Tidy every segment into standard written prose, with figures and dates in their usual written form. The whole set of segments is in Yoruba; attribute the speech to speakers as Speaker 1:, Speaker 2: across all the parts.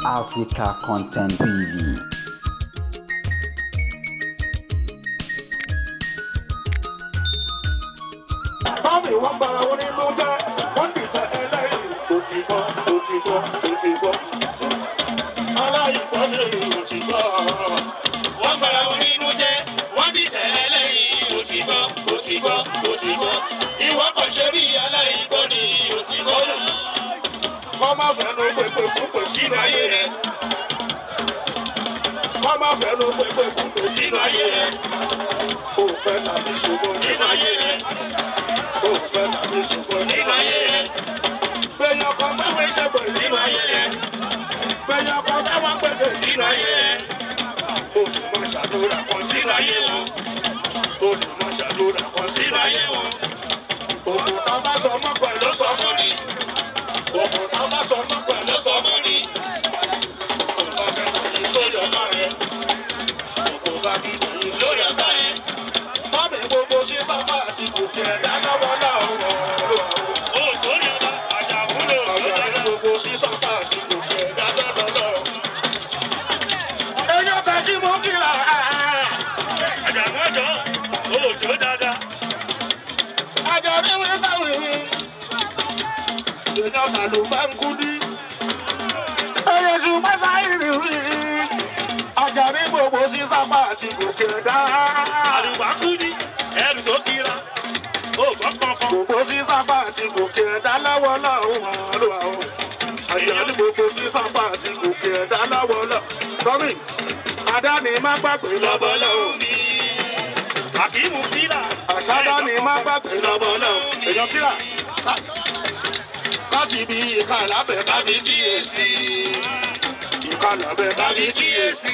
Speaker 1: Africa Content TV.
Speaker 2: Wọ́n bára wọn nínú jẹ́, wọ́n dìtẹ̀ ẹlẹ́yìn òtítọ́. Aláìsàn ní òtítọ́.
Speaker 3: Wọ́n bára wọn nínú jẹ́, wọ́n dìtẹ̀ ẹlẹ́yìn òtítọ́. Ìwọ́n kò ṣe bí aláìgbọ́ ní òtítọ́.
Speaker 2: Wọ́n máa fẹ́nu pépé púpọ̀ sínú ayé rẹ̀. Wọ́n máa fẹ́nu pépé púpọ̀ sínú ayé rẹ̀. Kò fẹ́ tàbí ṣùgbọ́n nínú ayé rẹ̀. Kò fẹ́ tàbí ṣùgbọ́n nínú ayé rẹ̀. Gbẹ̀yàn kan mẹ́wàá ìṣẹ̀gbọ̀n nínú ayé rẹ̀. Gbẹ̀yàn kan mẹ́wàá pẹ̀lú
Speaker 3: Nínú ayé rẹ̀,
Speaker 2: olùmọ̀ ṣàdúrà kan sínú ayé wọn. Olùmọ̀ ṣàdúrà kan sínú ayé wọn. Òkú tá bá sọ mọ́ pẹ̀lú sọ mọ́ ni. Òkú tá bá sọ mọ́ pẹ̀lú sọ mọ́ ni. Òkú bá bí lórí ọ̀gá rẹ̀. Òkú bá bí lórí ọ̀gá rẹ̀. Mọ́mí gbogbo ṣe bàbá àti gòkè ẹ̀dá lọ́wọ́ láwọn ọ̀rọ̀.
Speaker 3: ó sórí ọ̀dà àjàmúlò
Speaker 2: Ọ̀gá ní gbogbo sísọ́pá àti gòkè ẹ̀dá lọ́wọ́ láwọn. Ẹyọ bẹ́ẹ̀ mo kíra.
Speaker 3: àjàmọ́jọ́, ó tó dáadáa.
Speaker 2: Àjọ ní wí báwí wí. Èèyàn màlú bá ń kú ní. Ẹyẹ sùn mẹ́sà ìrì wí. Àjà ní gbogbo sísápá àti gòkè ẹ̀dá.
Speaker 3: Àlùbá kú ní ẹrù tó kíra, ó gbọ́ kankan.
Speaker 2: Gbogbo sísápá àti gòkè ẹ̀dá lọ́wọ́ lọ́wọ́ àlọ́ àwọn. Àjà ní gbogbo sísápá àti gòkè ẹ̀dá lọ́wọ́ lọ́wọ́. Tọ́mì, àdáni má gbàgbé lọ́bọ̀ lọ́wọ́.
Speaker 3: mi. Àkímù kíra.
Speaker 2: Àṣàdáni má gbàgbé lọ́bọ̀ lọ́wọ́. Èèyàn kíra. Káàtì bí ìka lábẹ́ bá mi kíyèsí. Ìka lábẹ́ bá mi kíyèsí.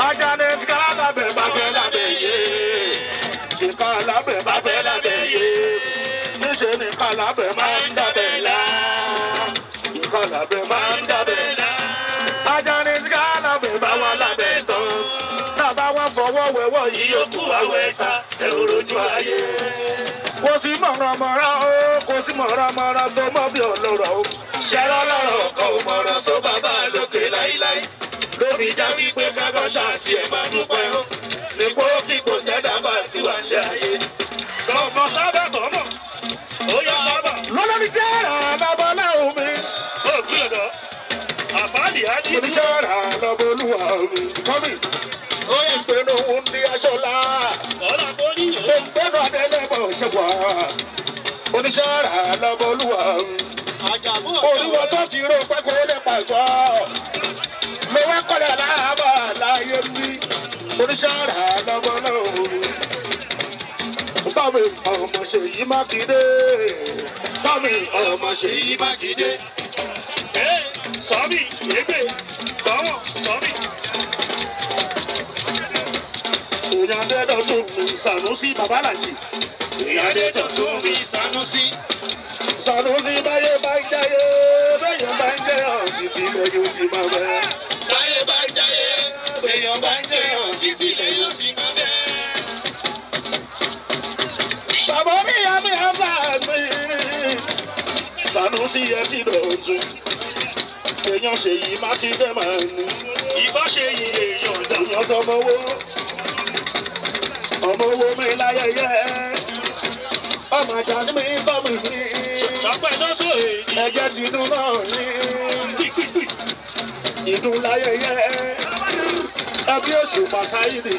Speaker 2: Ajáde ìka lábẹ́ bá fẹ́ lábẹ́ yé. Ìka lábẹ́ bá fẹ́ lábẹ́ yé. Níṣẹ́ ni ìka lábẹ́ máa ń dábẹ́ lá. Ìka lábẹ́ máa ń dábẹ́ lá. Ajáde ìka lábẹ́ bá wà lábẹ́ tán. Tábà wá fọwọ́ wẹ̀wọ́ yìí yóò kú àwẹ̀ ta. Ẹ ò rojú ayé. Kò sí mọ̀rànmọ́ra o, kò sí mọ̀rànmọ́ra tó mọ́ bí ọlọ́rọ̀ o. Ṣẹ́rọ́ lọ́rọ̀ kan ò mọ̀ràn tó bàbá lókè láíláí. Lóbi já sí pé kábọ̀ ṣáàtì ẹ̀ máa dúpẹ́ o. Nípò kí kò jẹ́ dábàá tí wà ní ayé.
Speaker 3: Lọ́kàn sábà tọ̀mọ̀, ó yá sábà.
Speaker 2: Lọ́lọ́ni jẹ́ àbábọ́ láwọn mi.
Speaker 3: Ó gbìyànjọ́, àbálì á ní.
Speaker 2: Oníṣẹ́ àlọ́bọ̀ olúwa mi. Kọ́mì, ó yẹ ìpinnu òun ní aṣọ lá.
Speaker 3: Ọ̀la tó níyàn.
Speaker 2: Ìpinnu adẹ́lẹ́bọ̀ ṣe wà. Oníṣẹ́ àlọ́bọ̀ olúwa mi.
Speaker 3: Àjàmú
Speaker 2: Olúwa tó ti rò pé kò lè pàṣọ. Mo wá kọ́lẹ̀ láàbà láyé mi. Oníṣẹ́ àlọ́bọ̀ olúwa mi. Tọ́mi ọmọ Ṣèyí Mákindé. Tọ́mi ọmọ Ṣèyí Mákindé.
Speaker 3: Sọ́mì, ègbè, sọ́wọ̀n, sọ́mì.
Speaker 2: Èèyàn dẹ́dọ̀ tún mi Sànúsí Babalájí. Èèyàn dẹ́dọ̀ tún mi
Speaker 3: Sanusi.
Speaker 2: Sànúsí báyé bá ń jáyé. Bẹ́yàn bá ń jẹ́ ọ̀títì lẹ́yìn sí máa bẹ́.
Speaker 3: Báyé bá ń jáyé, èèyàn bá ń jẹ́ hàn títí lẹ̀ yóò sì máa bẹ́.
Speaker 2: Bàbá mi yá mi á bá mi. Sànúsí yẹ kí lóòótọ́. Èèyàn Ṣèyí Mákindé máa ń ní.
Speaker 3: Ìbá ṣe yìí èèyàn dà.
Speaker 2: Èèyàn tọmọ owó. Ọmọ owó mi láyẹyẹ. Ọmọ àjà ni mi tọ́ mi ní.
Speaker 3: Lọ́pẹ́ náà sọ èyí.
Speaker 2: Ẹ̀jẹ̀ tinú náà ní. Ìdún láyẹyẹ. Ẹbí oṣù Pàṣáìdì.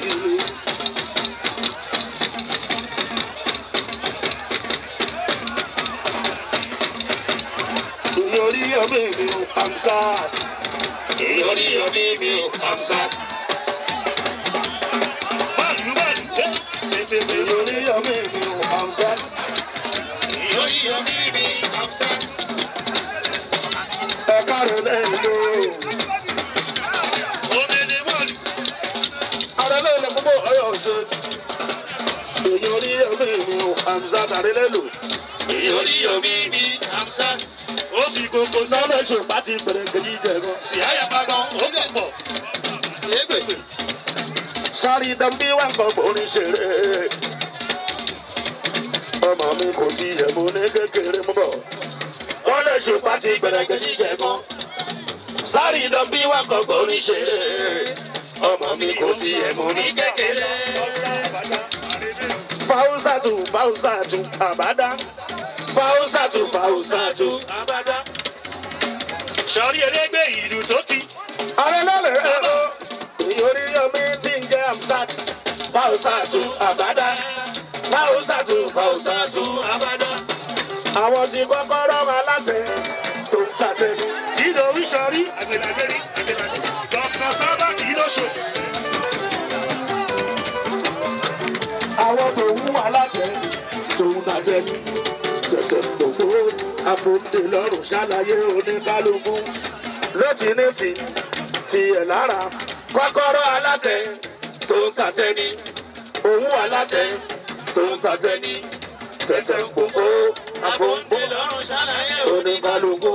Speaker 2: Ìyórí ọmọ mi ò Hamzat.
Speaker 3: Ìyórí omi mi ò Hamzat. Báàlù báàlù tètè
Speaker 2: Ìyórí ọmọ mi ò Hamzat.
Speaker 3: Ìyórí omi mi Hamzat.
Speaker 2: Ẹ káre lẹ́yìn ló.
Speaker 3: Omele bọ́ọ̀lù.
Speaker 2: Àrẹ̀lẹ̀ ilẹ̀ púpọ̀ ọyọ̀ ṣètì. Ìyórí ọmọ mi ò Hamzat àrẹ̀lẹ̀lò.
Speaker 3: Ìyórí omi mi Hamzat. Ó fi gbogbo
Speaker 2: Lọ́lọ́ ìṣòpá ti bẹ̀rẹ̀ gèjì jẹ̀gàn.
Speaker 3: sí àyàbágan ó dẹ̀ pọ̀. Égbè.
Speaker 2: Sáré dambí wà ń kọ́ orin ṣeré. Ọmọ mi kò tiẹ̀ mú ní kékeré mú bọ̀. Wọ́n lè ṣòpá ti bẹ̀rẹ̀ gèjì jẹ̀gàn. sáré lọ bí wà kọ̀ọ̀kan oníṣẹ́ ọmọ mi kò sí ẹ̀mú ní kékeré. Fáwùsàtù fáwùsàtù àbádá fáwùsàtù fáwùsàtù àbádá.
Speaker 3: Sọ̀rí elégbé ìlú sókì.
Speaker 2: Arẹ́lẹ́lẹ̀ ẹ̀rọ ìyórí omi tí ń jẹ́ Amsat fáwùsàtù àbádá fáwùsàtù fáwùsàtù àbádá. Àwọn tí kọ́kọ́rọ́ máa látẹ tó ń tàtẹ́ ní.
Speaker 3: Ìdòwú sọ̀rí àgbèlàgbèrí àgbèlàgbèrí. Dọ̀kítà sábà kì í lóṣù.
Speaker 2: Àwọn tó ń wà látẹ tó ń tàtẹ́ ní. Tẹ̀tẹ̀ gbogbo àpòǹdè lọ́rùn ṣàlàyé oníkálukú. Lótìnítì tiẹ̀ lára kọ́kọ́rọ́ alátẹ tó ń tàtẹ́ ní. Òun alátẹ tó ń tàtẹ́ ní. Tẹ̀tẹ̀ gbogbo àpòǹdè lọ́rùn ṣàlàyé oníkálukú.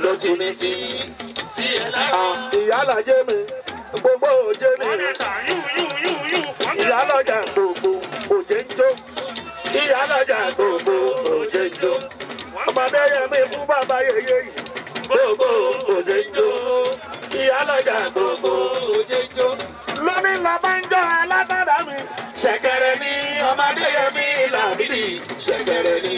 Speaker 2: Lótìnítì tiẹ̀ lára. Ìyálàjẹ́ mi gbogbo òjé mi. Ìyálọ́jà gbogbo òjé ń jó. Ìyálọ́jà gbogbo òjé ń jó. Ọmọdé yẹn mi fún bàbá yèyé yìí. Gbogbo òjé ń jó. Ìyálọ́jà gbogbo òjé ń jó. Lómi la bá ń jọ alátàdá mi. Ṣẹ̀kẹ̀rẹ̀ ni ọmọdé yẹn mi làbídì. Ṣẹ̀kẹ̀rẹ̀ ni.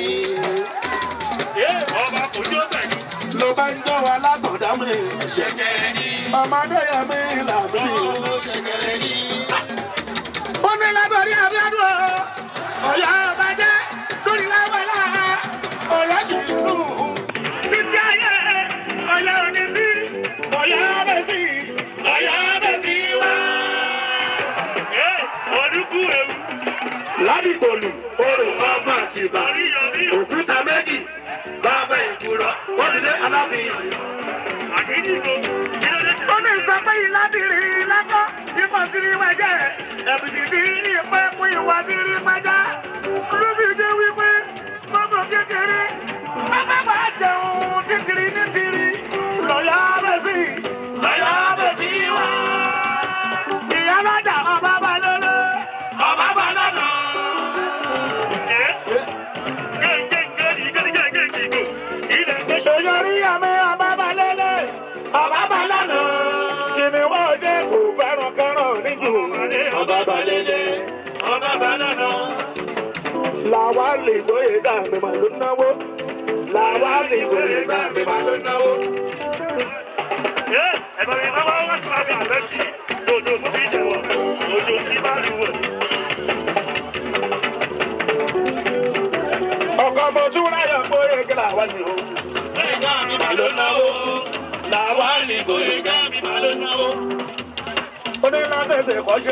Speaker 3: Ọba kò jó tẹ̀lé.
Speaker 2: Ló bá ń jọ alátàdá mi.
Speaker 3: Ṣẹ̀kẹ̀rẹ̀ ni.
Speaker 2: Ọmọdé yẹn mi làbídì.
Speaker 3: Ṣẹ̀kẹ̀rẹ̀ ni.
Speaker 2: Ó ní lábẹ́rí abíọ́dún o. Ọ̀yọ́ ọba jẹ́ lórí lábẹ́lá. Ọ̀yọ́ sì dùn.
Speaker 3: Títí ayé ọ̀yọ́ òní sí. Ọ̀yọ́ bẹ̀ sí. Ọ̀yọ́ bẹ̀ sí wá. Olúkú ewu.
Speaker 2: Ládìgbòlù, orò ọmọ àtìbà. Òkúta méjì, bàbá ìkúrọ̀. Wọ́n ti dé aláfihàn.
Speaker 3: Àkíndìgbò.
Speaker 2: Ó ní ìsọpẹ́ yìí láti rí i lákọ́. Ifọ̀ sí ní wẹ́jẹ́. Ẹ̀bùsì ti ní ìpẹ́ fún ìwà sí rí pẹ́já. Olúbi jẹ́ wípé gbogbo kékeré. Bàbá bá jẹun títìrì ní tìrì. Lọ́yà bẹ̀ sí. Lọ́yà bẹ̀ sí wá. Ìyá lọ́jà ọba bá lọ́lọ́. Ọba bá lọ́nà. Ìṣòyọrí àmì ọba bá lọ́lọ́. Ọba bá lọ́nà. Kìnìún wọ́n jẹ́ kò fẹ́ràn kẹ́ràn níjù. Ọba bá lélẹ̀.
Speaker 3: Ọba bá lọ́nà.
Speaker 2: Làwa lè gbóyè dà mí màá ló náwó. Làwa lè gbóyè dà mí màá ló náwó.
Speaker 3: Ẹ̀bọ̀n mi máa wá sí àbí àbẹ́ sí. Lòdò fún mi jẹ̀wọ̀. Lòdò sí bá lù wẹ̀.
Speaker 2: Ọkọ̀ mo tún ráyọ̀ gbóyè kí làwa ní o.
Speaker 3: Ẹ̀gbọ́n mi máa ló náwó. Làwa lè gbóyè gá mi máa ló náwó.
Speaker 2: Ó ní látẹ̀sẹ̀ kọ́ṣẹ́.